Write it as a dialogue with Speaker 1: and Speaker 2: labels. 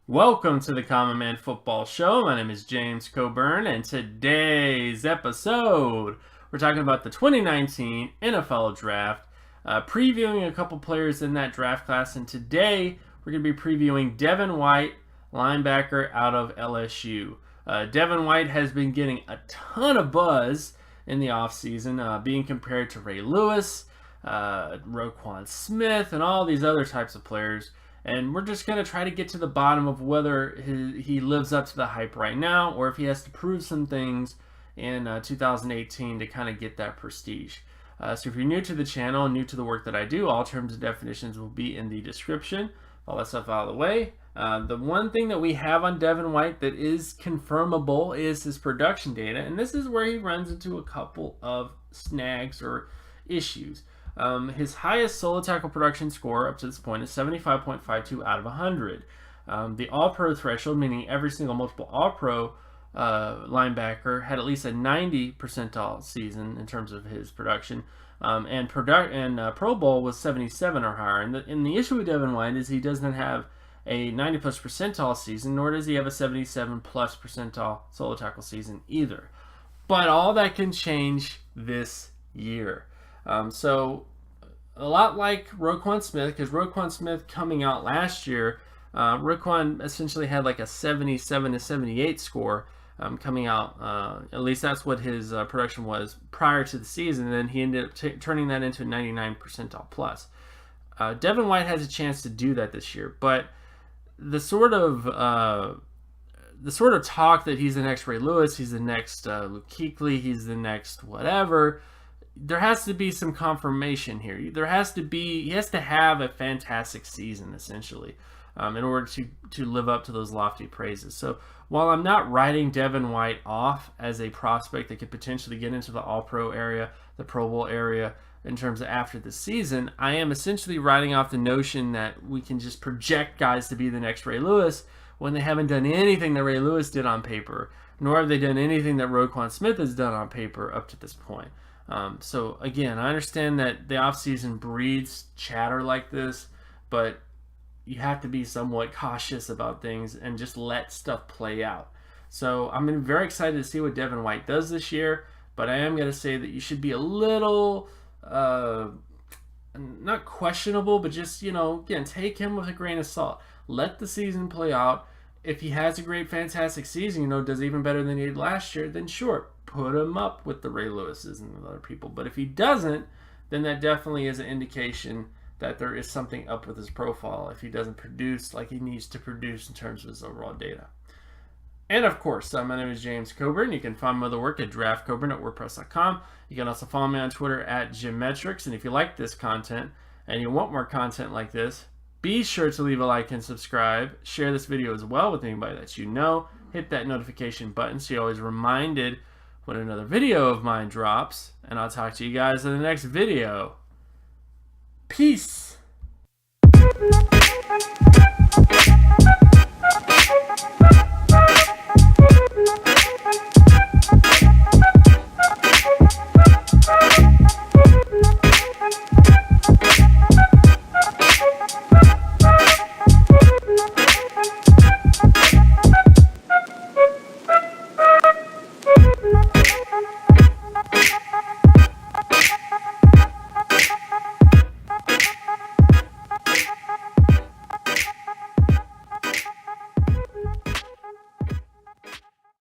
Speaker 1: Welcome to the Common Man Football Show. My name is James Coburn, and today's episode, we're talking about the 2019 NFL Draft, previewing a couple players in that draft class, and today we're going to be previewing Devin White, linebacker out of LSU. Devin White has been getting a ton of buzz in the offseason, being compared to Ray Lewis, Roquan Smith, and all these other types of players. And we're just going to try to get to the bottom of whether he lives up to the hype right now or if he has to prove some things in 2018 to kind of get that prestige. So if you're new to the channel and new to the work that I do, all terms and definitions will be in the description. All that stuff out of the way. The one thing that we have on Devin White that is confirmable is his production data. And this is where he runs into a couple of snags or issues. His highest solo tackle production score up to this point is 75.52 out of 100. The All-Pro threshold, meaning every single multiple All-Pro linebacker, had at least a 90 percentile season in terms of his production, and Pro Bowl was 77 or higher. And the issue with Devin White is he doesn't have a 90 plus percentile season, nor does he have a 77 plus percentile solo tackle season either. But all that can change this year. So a lot like Roquan Smith, because Roquan Smith coming out last year, Roquan essentially had like a 77 to 78 score coming out. At least that's what his production was prior to the season. And then he ended up turning that into 99 percentile plus. Devin White has a chance to do that this year, but the sort of talk that he's the next Ray Lewis, he's the next Luke Kuechly, he's the next whatever. There has to be some confirmation here. He has to have a fantastic season, essentially, in order to live up to those lofty praises. So while I'm not writing Devin White off as a prospect that could potentially get into the All-Pro area, the Pro Bowl area, in terms of after the season, I am essentially writing off the notion that we can just project guys to be the next Ray Lewis when they haven't done anything that Ray Lewis did on paper, nor have they done anything that Roquan Smith has done on paper up to this point. So again, I understand that the offseason breeds chatter like this, but you have to be somewhat cautious about things and just let stuff play out. So I'm very excited to see what Devin White does this year, but I am going to say that you should be a little, not questionable, but just, again, take him with a grain of salt. Let the season play out. If he has a great, fantastic season, does even better than he did last year, then sure, put him up with the Ray Lewises and the other people. But if he doesn't, then that definitely is an indication that there is something up with his profile if he doesn't produce like he needs to produce in terms of his overall data. And of course, my name is James Coburn. You can find my other work at draftcoburn@wordpress.com. You can also follow me on Twitter at Jimmetrics. And if you like this content and you want more content like this, be sure to leave a like and subscribe. Share this video as well with anybody that you know. Hit that notification button so you're always reminded when another video of mine drops. And I'll talk to you guys in the next video. Peace.